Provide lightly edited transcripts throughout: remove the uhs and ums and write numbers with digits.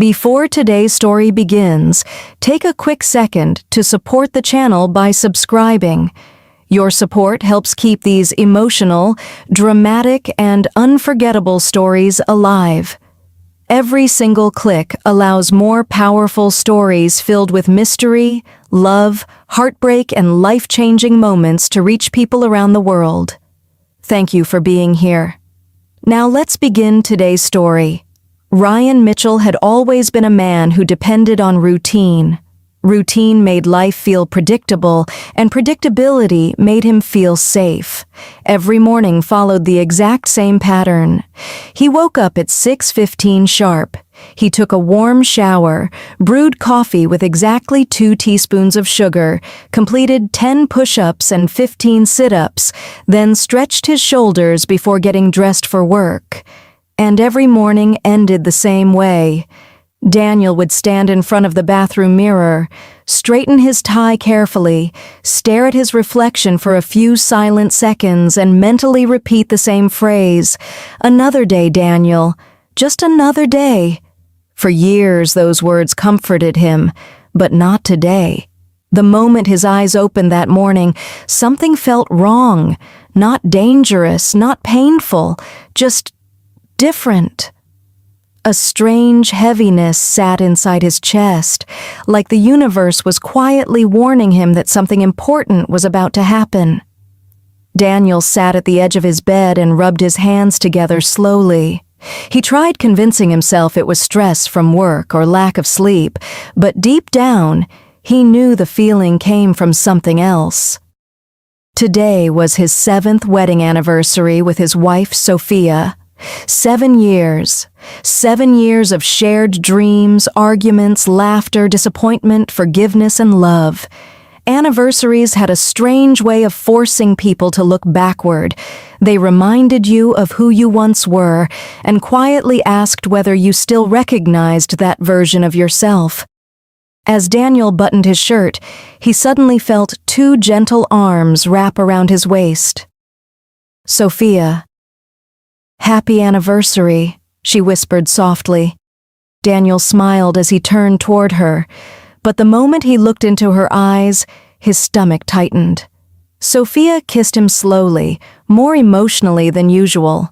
Before today's story begins, take a quick second to support the channel by subscribing. Your support helps keep these emotional, dramatic, and unforgettable stories alive. Every single click allows more powerful stories filled with mystery, love, heartbreak, and life-changing moments to reach people around the world. Thank you for being here. Now let's begin today's story. Ryan Mitchell had always been a man who depended on routine. Routine made life feel predictable, and predictability made him feel safe. Every morning followed the exact same pattern. He woke up at 6:15 sharp. He took a warm shower, brewed coffee with exactly 2 teaspoons of sugar, completed 10 push-ups and 15 sit-ups, then stretched his shoulders before getting dressed for work. And every morning ended the same way. Daniel would stand in front of the bathroom mirror, straighten his tie carefully, stare at his reflection for a few silent seconds, and mentally repeat the same phrase, "Another day, Daniel. Just another day." For years, those words comforted him, but not today. The moment his eyes opened that morning, something felt wrong. Not dangerous, not painful, just different. A strange heaviness sat inside his chest, like the universe was quietly warning him that something important was about to happen. Daniel sat at the edge of his bed and rubbed his hands together slowly. He tried convincing himself it was stress from work or lack of sleep, but deep down, he knew the feeling came from something else. Today was his 7th wedding anniversary with his wife, Sophia. 7 years. 7 years of shared dreams, arguments, laughter, disappointment, forgiveness, and love. Anniversaries had a strange way of forcing people to look backward. They reminded you of who you once were and quietly asked whether you still recognized that version of yourself. As Daniel buttoned his shirt, he suddenly felt 2 gentle arms wrap around his waist. "Sophia." "Happy anniversary," she whispered softly. Daniel smiled as he turned toward her, but the moment he looked into her eyes, his stomach tightened. Sophia kissed him slowly, more emotionally than usual.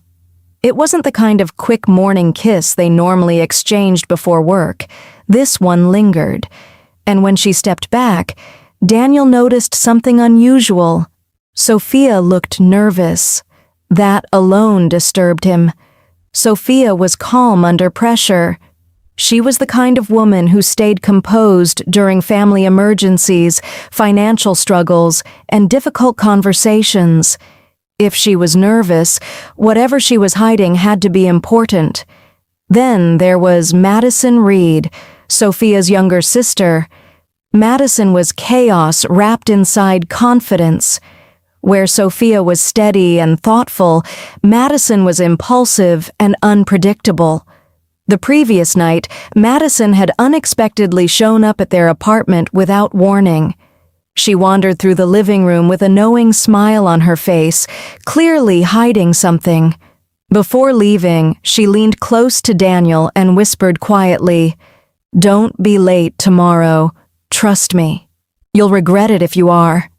It wasn't the kind of quick morning kiss they normally exchanged before work. This one lingered, and when she stepped back, Daniel noticed something unusual. Sophia looked nervous. That alone disturbed him. Sophia was calm under pressure. She was the kind of woman who stayed composed during family emergencies, financial struggles, and difficult conversations. If she was nervous, whatever she was hiding had to be important. Then there was Madison Reed, Sophia's younger sister. Madison was chaos wrapped inside confidence. Where Sophia was steady and thoughtful, Madison was impulsive and unpredictable. The previous night, Madison had unexpectedly shown up at their apartment without warning. She wandered through the living room with a knowing smile on her face, clearly hiding something. Before leaving, she leaned close to Daniel and whispered quietly, "Don't be late tomorrow. Trust me. You'll regret it if you are."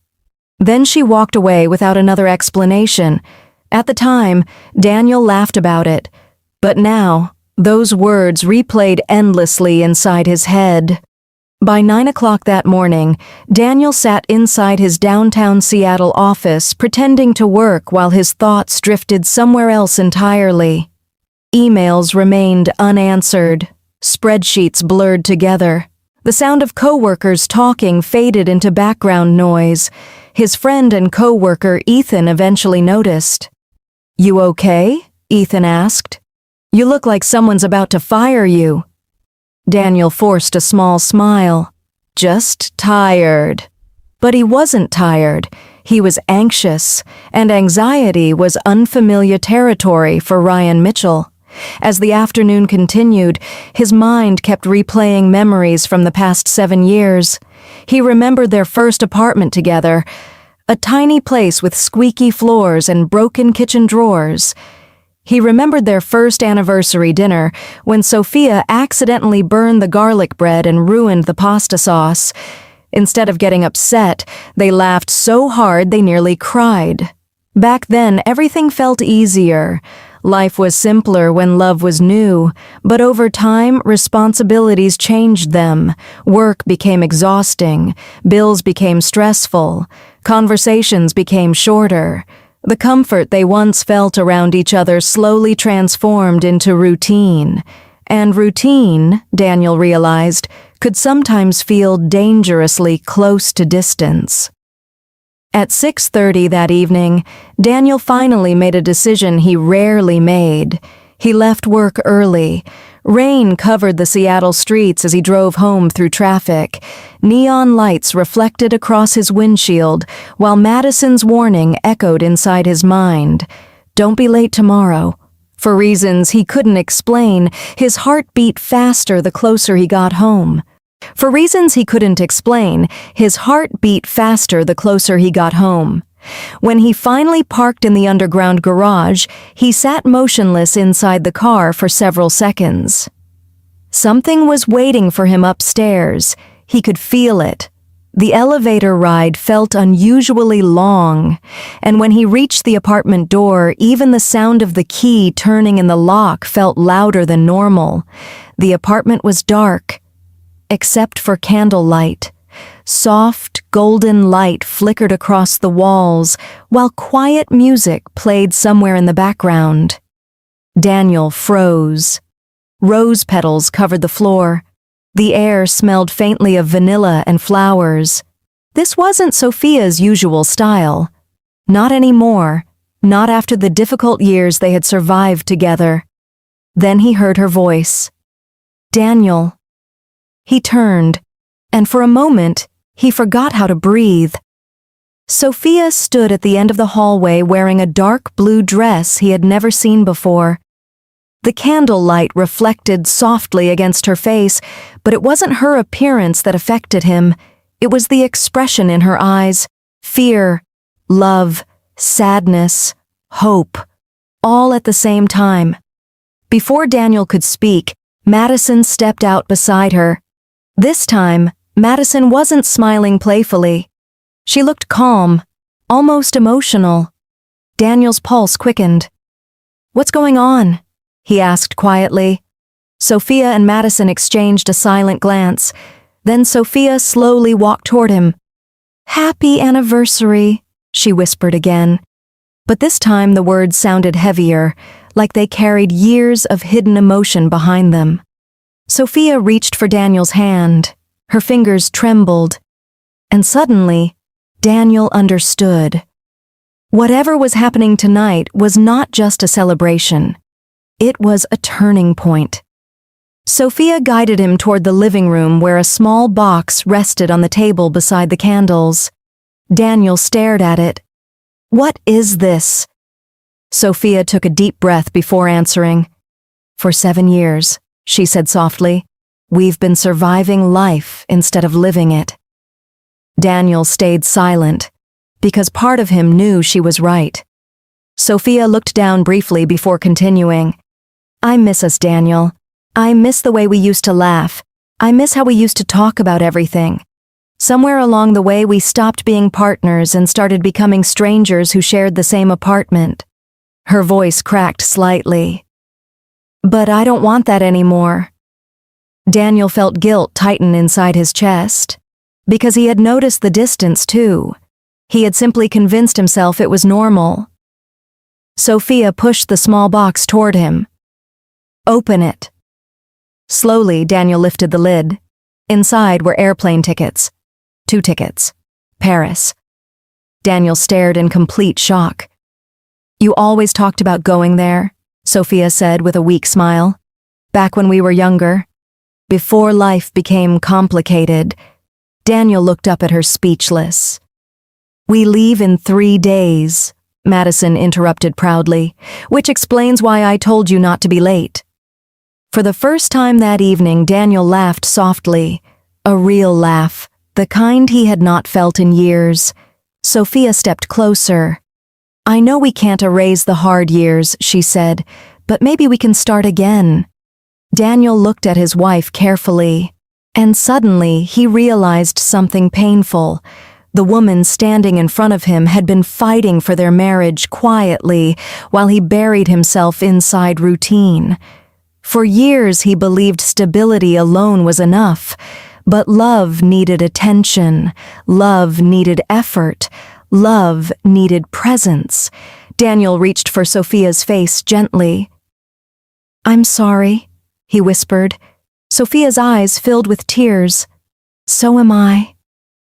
Then she walked away without another explanation. At the time, Daniel laughed about it, but now, those words replayed endlessly inside his head. By 9 o'clock that morning, Daniel sat inside his downtown Seattle office pretending to work while his thoughts drifted somewhere else entirely. Emails remained unanswered. Spreadsheets blurred together. The sound of coworkers talking faded into background noise. His friend and coworker Ethan eventually noticed. "You okay?" Ethan asked. "You look like someone's about to fire you." Daniel forced a small smile. "Just tired." But he wasn't tired. He was anxious, and anxiety was unfamiliar territory for Ryan Mitchell. As the afternoon continued, his mind kept replaying memories from the past 7 years. He remembered their first apartment together, a tiny place with squeaky floors and broken kitchen drawers. He remembered their first anniversary dinner when Sophia accidentally burned the garlic bread and ruined the pasta sauce. Instead of getting upset, they laughed so hard they nearly cried. Back then, everything felt easier. Life was simpler when love was new, but over time, responsibilities changed them. Work became exhausting, bills became stressful, conversations became shorter. The comfort they once felt around each other slowly transformed into routine. And routine, Daniel realized, could sometimes feel dangerously close to distance. At 6:30 that evening, Daniel finally made a decision he rarely made. He left work early. Rain covered the Seattle streets as he drove home through traffic. Neon lights reflected across his windshield, while Madison's warning echoed inside his mind. "Don't be late tomorrow." For reasons he couldn't explain, his heart beat faster the closer he got home. For reasons he couldn't explain, his heart beat faster the closer he got home. When he finally parked in the underground garage, he sat motionless inside the car for several seconds. Something was waiting for him upstairs. He could feel it. The elevator ride felt unusually long, and when he reached the apartment door, even the sound of the key turning in the lock felt louder than normal. The apartment was dark, except for candlelight. Soft, golden light flickered across the walls, while quiet music played somewhere in the background. Daniel froze. Rose petals covered the floor. The air smelled faintly of vanilla and flowers. This wasn't Sophia's usual style. Not anymore, not after the difficult years they had survived together. Then he heard her voice. "Daniel." He turned, and for a moment, he forgot how to breathe. Sophia stood at the end of the hallway wearing a dark blue dress he had never seen before. The candlelight reflected softly against her face, but it wasn't her appearance that affected him. It was the expression in her eyes. Fear, love, sadness, hope, all at the same time. Before Daniel could speak, Madison stepped out beside her. This time, Madison wasn't smiling playfully. She looked calm, almost emotional. Daniel's pulse quickened. "What's going on?" he asked quietly. Sophia and Madison exchanged a silent glance. Then Sophia slowly walked toward him. "Happy anniversary," she whispered again. But this time the words sounded heavier, like they carried years of hidden emotion behind them. Sophia reached for Daniel's hand. Her fingers trembled. And suddenly, Daniel understood. Whatever was happening tonight was not just a celebration. It was a turning point. Sophia guided him toward the living room where a small box rested on the table beside the candles. Daniel stared at it. "What is this?" Sophia took a deep breath before answering. "For 7 years," she said softly, "we've been surviving life instead of living it." Daniel stayed silent, because part of him knew she was right. Sophia looked down briefly before continuing. "I miss us, Daniel. I miss the way we used to laugh. I miss how we used to talk about everything. Somewhere along the way we stopped being partners and started becoming strangers who shared the same apartment." Her voice cracked slightly. "But I don't want that anymore." Daniel felt guilt tighten inside his chest. Because he had noticed the distance too. He had simply convinced himself it was normal. Sophia pushed the small box toward him. "Open it." Slowly, Daniel lifted the lid. Inside were airplane tickets. 2 tickets. Paris. Daniel stared in complete shock. "You always talked about going there," Sophia said with a weak smile. "Back when we were younger. Before life became complicated." Daniel looked up at her speechless. "We leave in 3 days," Madison interrupted proudly, "which explains why I told you not to be late." For the first time that evening, Daniel laughed softly. A real laugh, the kind he had not felt in years. Sophia stepped closer. "I know we can't erase the hard years," she said, "but maybe we can start again." Daniel looked at his wife carefully, and suddenly he realized something painful. The woman standing in front of him had been fighting for their marriage quietly while he buried himself inside routine. For years he believed stability alone was enough, but love needed attention, love needed effort, love needed presence. Daniel reached for Sophia's face gently. "I'm sorry," he whispered. Sophia's eyes filled with tears. "So am I."